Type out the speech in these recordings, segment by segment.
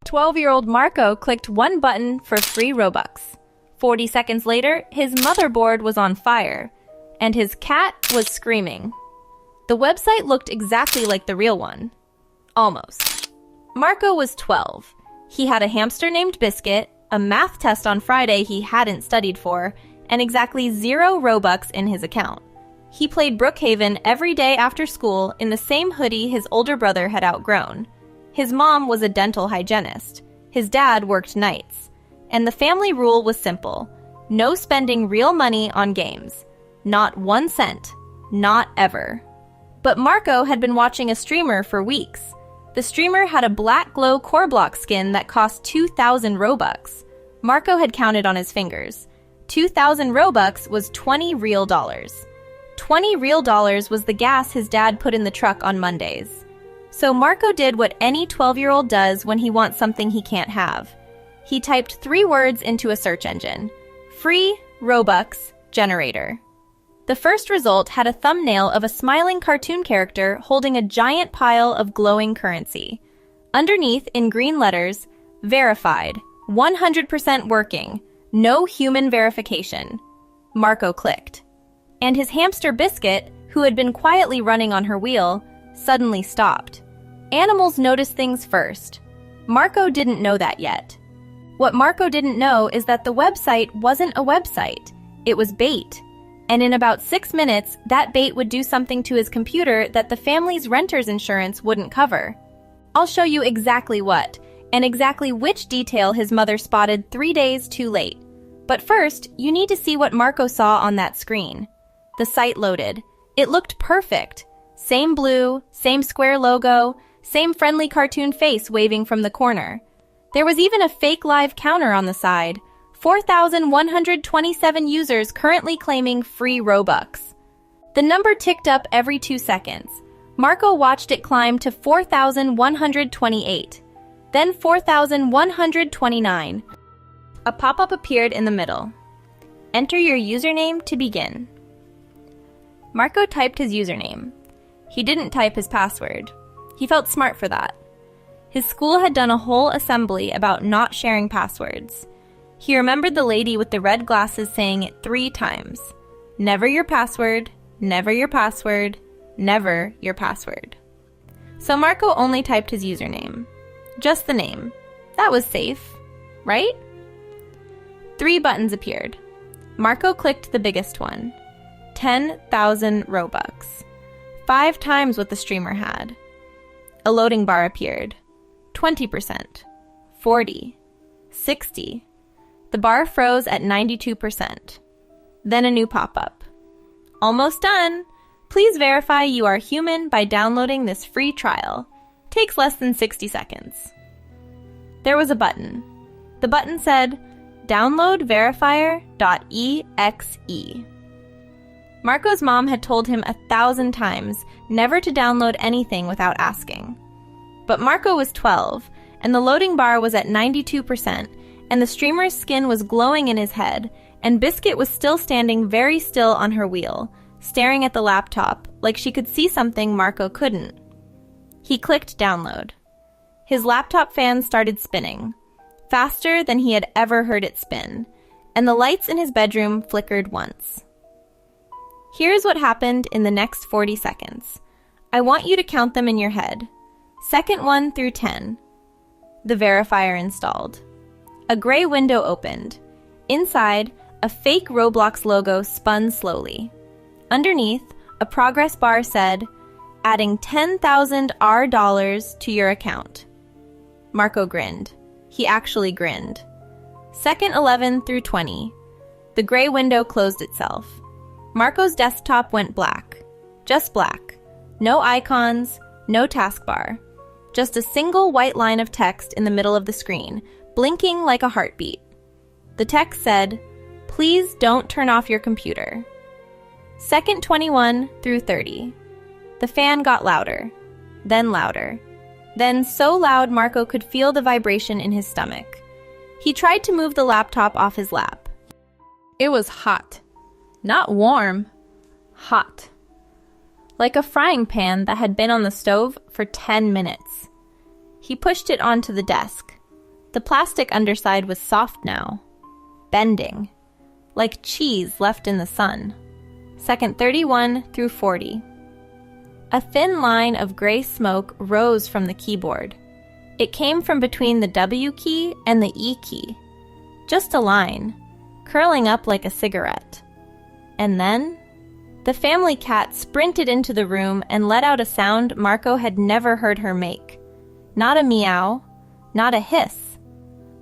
12-year-old Marco clicked one button for free Robux. 40 seconds later, his motherboard was on fire, and his cat was screaming. The website looked exactly like the real one. Almost. Marco was 12. He had a hamster named Biscuit, a math test on Friday he hadn't studied for, and exactly 0 Robux in his account. He played Brookhaven every day after school in the same hoodie his older brother had outgrown. His mom was a dental hygienist. His dad worked nights. And the family rule was simple: no spending real money on games. Not 1 cent. Not ever. But Marco had been watching a streamer for weeks. The streamer had a black glow ROBLOX skin that cost 2,000 Robux. Marco had counted on his fingers. 2,000 Robux was 20 real dollars. 20 real dollars was the gas his dad put in the truck on Mondays. So Marco did what any 12-year-old does when he wants something he can't have. He typed 3 words into a search engine: free Robux generator. The first result had a thumbnail of a smiling cartoon character holding a giant pile of glowing currency. Underneath, in green letters, verified, 100% working, no human verification. Marco clicked. And his hamster Biscuit, who had been quietly running on her wheel, suddenly stopped. Animals notice things first. Marco didn't know that yet. What Marco didn't know is that the website wasn't a website. It was bait. And in about 6 minutes, that bait would do something to his computer that the family's renter's insurance wouldn't cover. I'll show you exactly what, and exactly which detail his mother spotted 3 days too late. But first, you need to see what Marco saw on that screen. The site loaded. It looked perfect. Same blue, same square logo, same friendly cartoon face waving from the corner. There was even a fake live counter on the side. 4,127 users currently claiming free Robux. The number ticked up every 2 seconds. Marco watched it climb to 4,128, then 4,129. A pop-up appeared in the middle. Enter your username to begin. Marco typed his username. He didn't type his password. He felt smart for that. His school had done a whole assembly about not sharing passwords. He remembered the lady with the red glasses saying it 3 times. Never your password, never your password, never your password. So Marco only typed his username. Just the name. That was safe, right? 3 buttons appeared. Marco clicked the biggest one. 10,000 Robux. 5 times what the streamer had. A loading bar appeared. 20%. 40. 60. The bar froze at 92%. Then a new pop-up. Almost done! Please verify you are human by downloading this free trial. Takes less than 60 seconds. There was a button. The button said, Download verifier.exe. Marco's mom had told him 1,000 times never to download anything without asking. But Marco was 12, and the loading bar was at 92%, and the streamer's skin was glowing in his head, and Biscuit was still standing very still on her wheel, staring at the laptop like she could see something Marco couldn't. He clicked download. His laptop fan started spinning, faster than he had ever heard it spin, and the lights in his bedroom flickered once. Here's what happened in the next 40 seconds. I want you to count them in your head. Second 1 through 10. The verifier installed. A gray window opened. Inside, a fake ROBLOX logo spun slowly. Underneath, a progress bar said, adding 10,000 R dollars to your account. Marco grinned. He actually grinned. Second 11 through 20. The gray window closed itself. Marco's desktop went black. Just black. No icons, no taskbar. Just a single white line of text in the middle of the screen, blinking like a heartbeat. The text said, Please don't turn off your computer. Second 21 through 30. The fan got louder, then so loud Marco could feel the vibration in his stomach. He tried to move the laptop off his lap. It was hot. Not warm. Hot. Like a frying pan that had been on the stove for 10 minutes. He pushed it onto the desk. The plastic underside was soft now, bending, like cheese left in the sun. Second 31 through 40. A thin line of gray smoke rose from the keyboard. It came from between the W key and the E key. Just a line, curling up like a cigarette. And then, the family cat sprinted into the room and let out a sound Marco had never heard her make. Not a meow, not a hiss.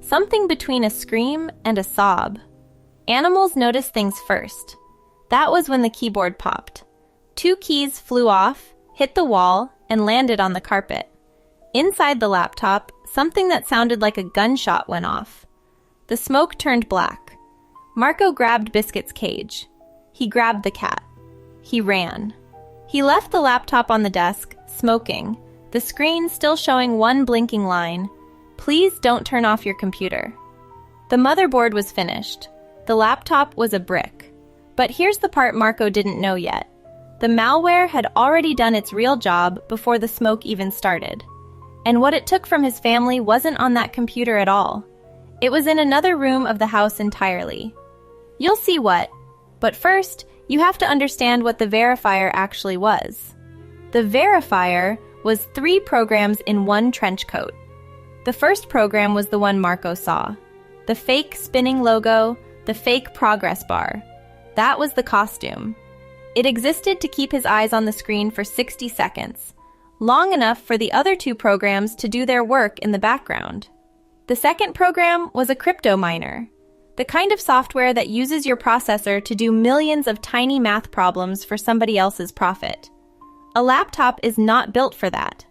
Something between a scream and a sob. Animals notice things first. That was when the keyboard popped. 2 keys flew off, hit the wall, and landed on the carpet. Inside the laptop, something that sounded like a gunshot went off. The smoke turned black. Marco grabbed Biscuit's cage. He grabbed the cat. He ran. He left the laptop on the desk, smoking, the screen still showing one blinking line. Please don't turn off your computer. The motherboard was finished. The laptop was a brick. But here's the part Marco didn't know yet. The malware had already done its real job before the smoke even started. And what it took from his family wasn't on that computer at all. It was in another room of the house entirely. You'll see what. But first, you have to understand what the verifier actually was. The verifier was 3 programs in one trench coat. The first program was the one Marco saw. The fake spinning logo, the fake progress bar. That was the costume. It existed to keep his eyes on the screen for 60 seconds, long enough for the other 2 programs to do their work in the background. The second program was a crypto miner, the kind of software that uses your processor to do millions of tiny math problems for somebody else's profit. A laptop is not built for that.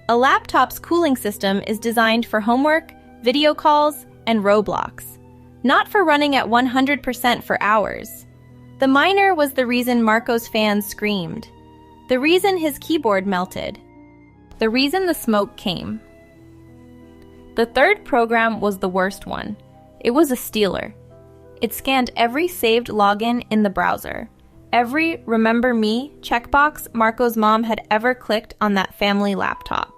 A laptop's cooling system is designed for homework, video calls, and ROBLOX, not for running at 100% for hours. The miner was the reason Marco's fans screamed, the reason his keyboard melted, the reason the smoke came. The third program was the worst one. It was a stealer. It scanned every saved login in the browser, every Remember Me checkbox Marco's mom had ever clicked on that family laptop.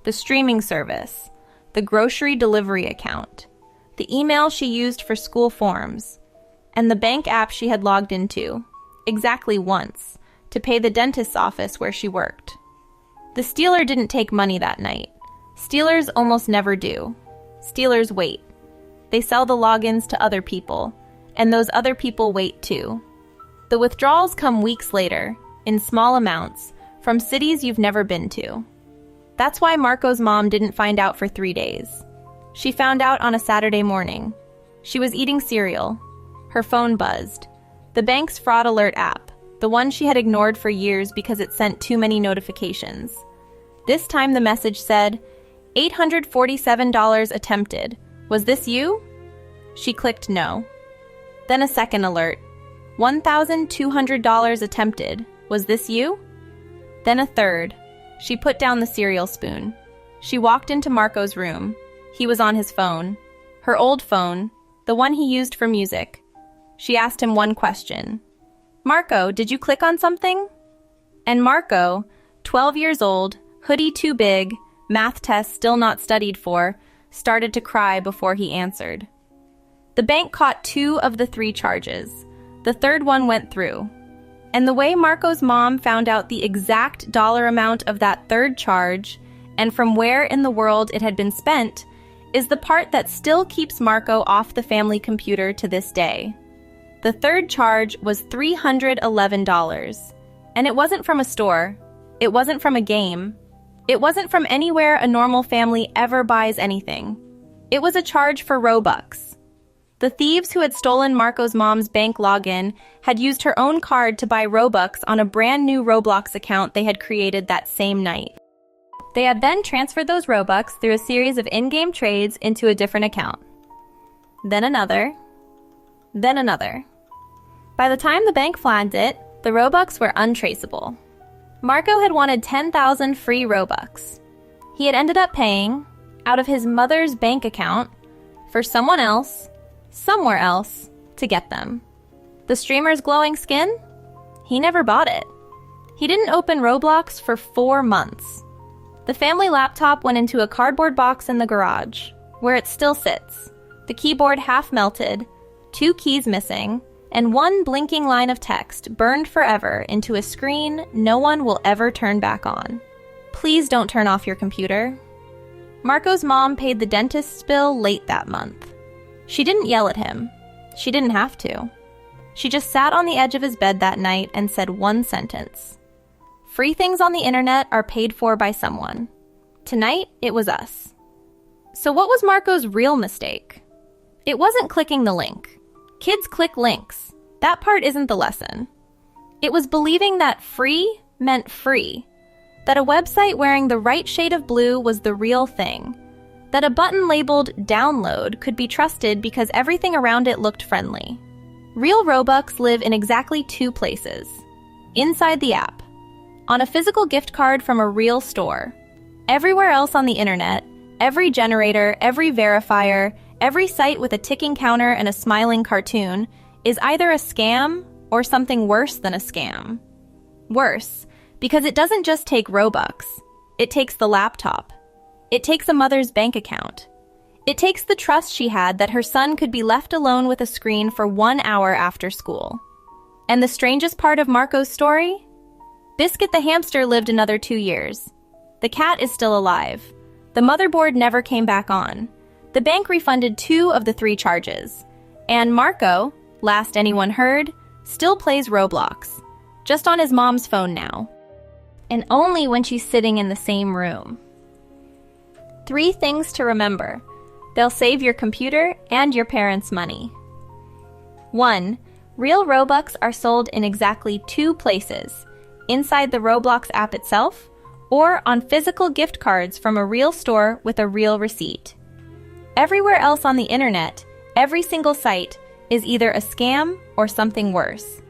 The streaming service, the grocery delivery account, the email she used for school forms, and the bank app she had logged into, exactly once, to pay the dentist's office where she worked. The stealer didn't take money that night. Stealers almost never do. Stealers wait. They sell the logins to other people, and those other people wait too. The withdrawals come weeks later, in small amounts, from cities you've never been to. That's why Marco's mom didn't find out for 3 days. She found out on a Saturday morning. She was eating cereal. Her phone buzzed. The bank's fraud alert app, the one she had ignored for years because it sent too many notifications. This time the message said, $847 attempted. Was this you? She clicked no. Then a second alert. $1,200 attempted. Was this you? Then a third. She put down the cereal spoon. She walked into Marco's room. He was on his phone. Her old phone, the one he used for music. She asked him one question. Marco, did you click on something? And Marco, 12 years old, hoodie too big, math test still not studied for, started to cry before he answered. The bank caught 2 of the 3 charges. The third one went through. And the way Marco's mom found out the exact dollar amount of that third charge, and from where in the world it had been spent, is the part that still keeps Marco off the family computer to this day. The third charge was $311. And it wasn't from a store. It wasn't from a game. It wasn't from anywhere a normal family ever buys anything. It was a charge for Robux. The thieves who had stolen Marco's mom's bank login had used her own card to buy Robux on a brand new Roblox account they had created that same night. They had then transferred those Robux through a series of in-game trades into a different account. Then another. Then another. By the time the bank flagged it, the Robux were untraceable. Marco had wanted 10,000 free Robux. He had ended up paying, out of his mother's bank account, for someone else, somewhere else, to get them. The streamer's glowing skin? He never bought it. He didn't open Roblox for 4 months. The family laptop went into a cardboard box in the garage. where it still sits, the keyboard half melted, 2 keys missing, and 1 blinking line of text burned forever into a screen no one will ever turn back on. Please don't turn off your computer. Marco's mom paid the dentist's bill late that month. She didn't yell at him. She didn't have to. She just sat on the edge of his bed that night and said one sentence. Free things on the internet are paid for by someone. Tonight, it was us. So what was Marco's real mistake? It wasn't clicking the link. Kids click links. That part isn't the lesson. It was believing that free meant free. That a website wearing the right shade of blue was the real thing. That a button labeled download could be trusted because everything around it looked friendly. Real Robux live in exactly 2 places. Inside the app. On a physical gift card from a real store. Everywhere else on the internet, every generator, every verifier, every site with a ticking counter and a smiling cartoon is either a scam or something worse than a scam. Worse, because it doesn't just take Robux. It takes the laptop. It takes a mother's bank account. It takes the trust she had that her son could be left alone with a screen for 1 hour after school. And the strangest part of Marco's story? Biscuit the hamster lived another 2 years. The cat is still alive. The motherboard never came back on. The bank refunded 2 of the 3 charges. And Marco, last anyone heard, still plays Roblox. Just on his mom's phone now. And only when she's sitting in the same room. 3 things to remember. They'll save your computer and your parents' money. 1. Real Robux are sold in exactly 2 places. Inside the Roblox app itself, or on physical gift cards from a real store with a real receipt. Everywhere else on the internet, every single site, is either a scam or something worse.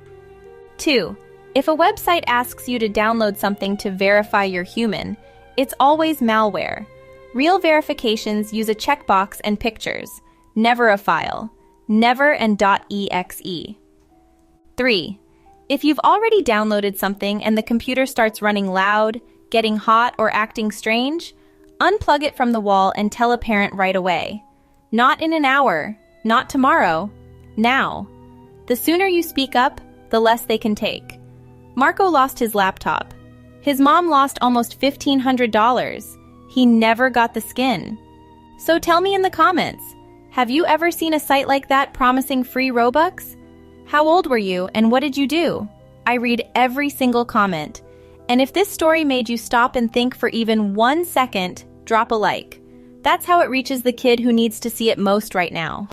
2. If a website asks you to download something to verify you're human, it's always malware. Real verifications use a checkbox and pictures, never a file, never and .exe. 3. If you've already downloaded something and the computer starts running loud, getting hot, or acting strange, unplug it from the wall and tell a parent right away. Not in an hour, not tomorrow, now. The sooner you speak up, the less they can take. Marco lost his laptop. His mom lost almost $1,500. He never got the skin. So tell me in the comments, have you ever seen a site like that promising free Robux? How old were you and what did you do? I read every single comment. And if this story made you stop and think for even 1 second, drop a like. That's how it reaches the kid who needs to see it most right now.